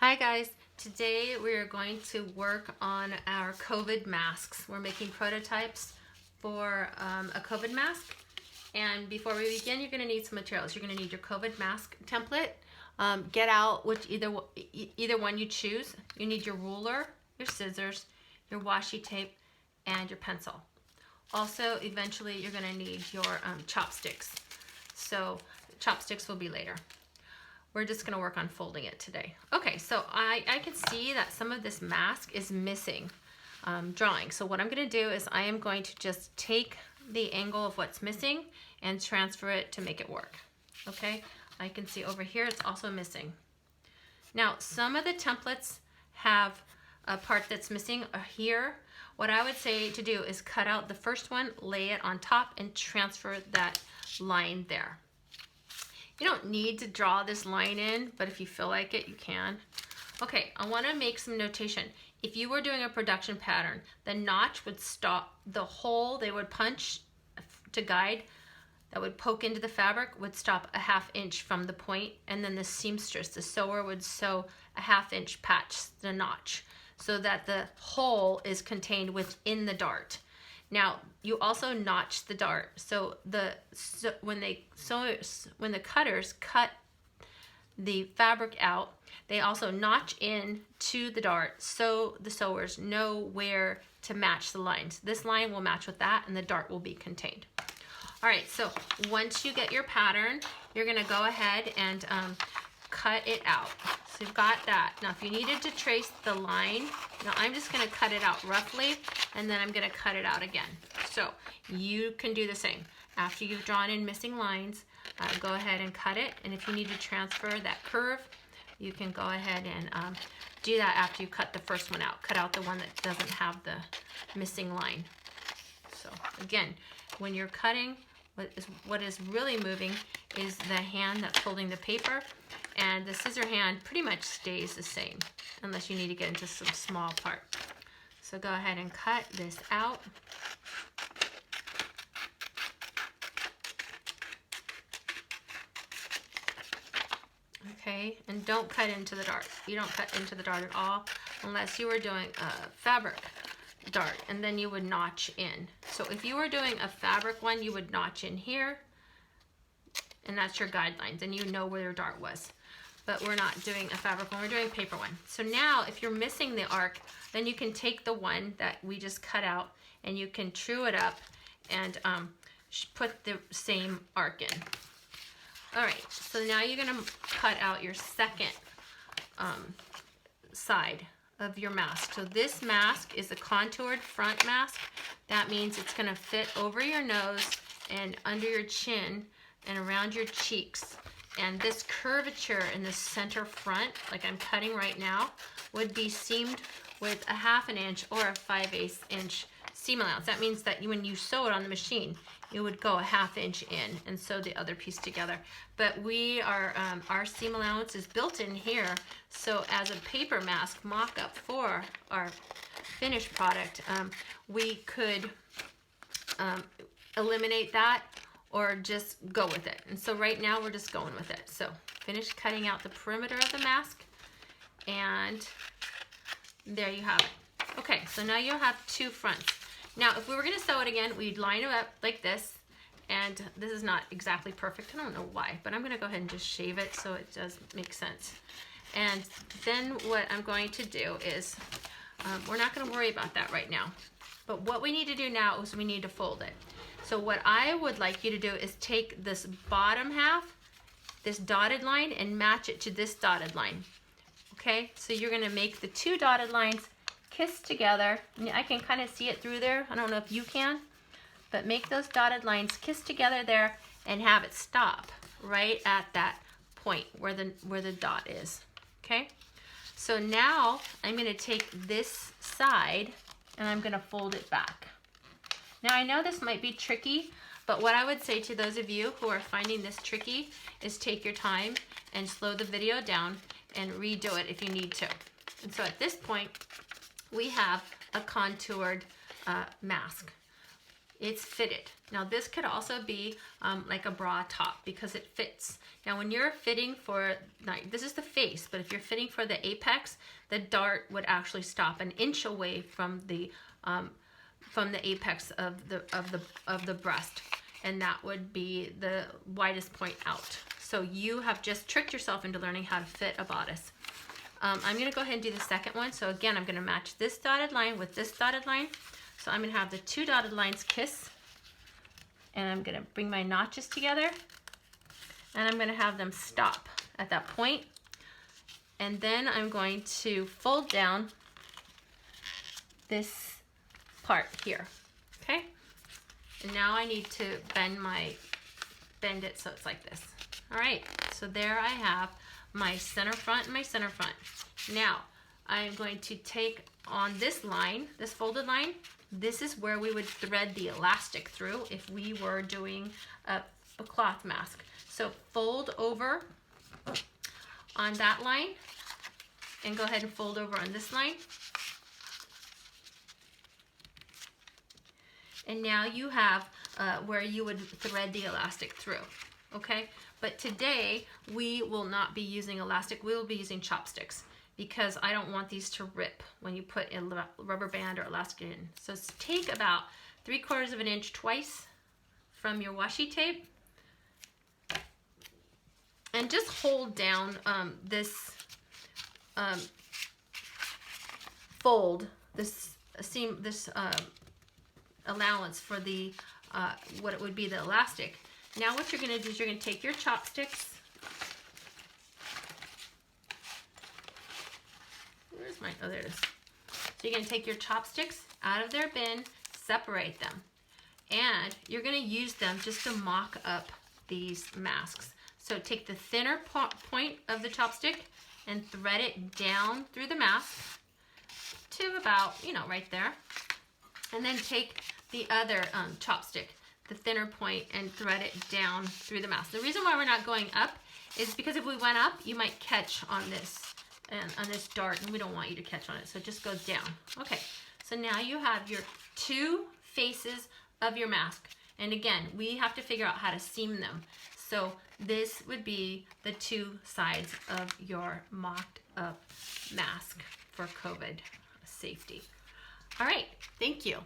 Hi guys, today we are going to work on our COVID masks. We're making prototypes for a COVID mask, and before we begin you're going to need some materials. You're going to need your COVID mask template. Get out either one you choose. You need your ruler, your scissors, your washi tape, and your pencil. Also, eventually you're going to need your chopsticks. So chopsticks will be later. We're just going to work on folding it today. Okay, so I can see that some of this mask is missing drawing. So what I'm going to do is I am going to just take the angle of what's missing and transfer it to make it work. Okay, I can see over here it's also missing. Now, some of the templates have a part that's missing here. What I would say to do is cut out the first one, lay it on top, and transfer that line there. You don't need to draw this line in, but if you feel like it, you can. Okay, I want to make some notation. If you were doing a production pattern, the notch would stop, the hole they would punch to guide that would poke into the fabric would stop a 1/2 inch from the point, and then the seamstress, the sewer, would sew a 1/2 inch patch, the notch, so that the hole is contained within the dart. Now, you also notch the dart. So when the cutters cut the fabric out, they also notch in to the dart so the sewers know where to match the lines. This line will match with that, and the dart will be contained. All right, so once you get your pattern, you're gonna go ahead and cut it out. So you've got that. Now, if you needed to trace the line, now I'm just gonna cut it out roughly, and then I'm gonna cut it out again. So you can do the same. After you've drawn in missing lines, go ahead and cut it. And if you need to transfer that curve, you can go ahead and do that after you cut the first one out. Cut out the one that doesn't have the missing line. So again, when you're cutting, what is really moving is the hand that's holding the paper, and the scissor hand pretty much stays the same unless you need to get into some small part. So go ahead and cut this out. Okay, and don't cut into the dart. You don't cut into the dart at all unless you were doing a fabric dart, and then you would notch in. So if you were doing a fabric one, you would notch in here, and that's your guidelines, and you know where your dart was. But we're not doing a fabric one, we're doing a paper one. So now if you're missing the arc, then you can take the one that we just cut out and you can true it up and put the same arc in. All right, so now you're gonna cut out your second side of your mask. So this mask is a contoured front mask. That means it's gonna fit over your nose and under your chin and around your cheeks. And this curvature in the center front, like I'm cutting right now, would be seamed with a 1/2 inch or a 5/8 inch seam allowance. That means that when you sew it on the machine, you would go a 1/2 inch in and sew the other piece together. But we are, our seam allowance is built in here, so as a paper mask mock-up for our finished product, we could eliminate that or just go with it. And so right now we're just going with it. So finish cutting out the perimeter of the mask, and there you have it. Okay, so now you'll have two fronts. Now, if we were gonna sew it again, we'd line it up like this, and this is not exactly perfect. I don't know why, but I'm gonna go ahead and just shave it so it does make sense. And then what I'm going to do is, we're not gonna worry about that right now, but what we need to do now is we need to fold it. So what I would like you to do is take this bottom half, this dotted line, and match it to this dotted line. Okay, so you're gonna make the two dotted lines kiss together. I can kind of see it through there. I don't know if you can, but make those dotted lines kiss together there and have it stop right at that point where the dot is. Okay, so now I'm gonna take this side and I'm gonna fold it back. Now I know this might be tricky, but what I would say to those of you who are finding this tricky is take your time and slow the video down and redo it if you need to. And so at this point, we have a contoured mask. it's fitted. Now this could also be like a bra top because it fits. Now when you're fitting for, this is the face, but if you're fitting for the apex, the dart would actually stop an inch away from the apex of the breast, and that would be the widest point out. So you have just tricked yourself into learning how to fit a bodice. I'm gonna go ahead and do the second one. So again, I'm gonna match this dotted line with this dotted line. So I'm gonna have the two dotted lines kiss, and I'm gonna bring my notches together, and I'm gonna have them stop at that point. And then I'm going to fold down this part here, okay? And now I need to bend it so it's like this. All right, so there I have my center front and my center front. Now I'm going to take on this line, this folded line, this is where we would thread the elastic through if we were doing a cloth mask. So fold over on that line and go ahead and fold over on this line. And now you have where you would thread the elastic through, okay? But today we will not be using elastic, we will be using chopsticks, because I don't want these to rip when you put a rubber band or elastic in. So take about 3/4 of an inch twice from your washi tape and just hold down this fold, this seam, this allowance for the what it would be the elastic. Now what you're gonna do is you're gonna take your chopsticks. Where's mine? Oh, there it is. So you're gonna take your chopsticks out of their bin, separate them, and you're gonna use them just to mock up these masks. So take the thinner point of the chopstick and thread it down through the mask to about, right there. And then take the other chopstick, the thinner point, and thread it down through the mask. The reason why we're not going up is because if we went up, you might catch on this and on this dart, and we don't want you to catch on it, so it just goes down. Okay, so now you have your two faces of your mask, and again, we have to figure out how to seam them. So this would be the two sides of your mocked up mask for COVID safety. All right, thank you.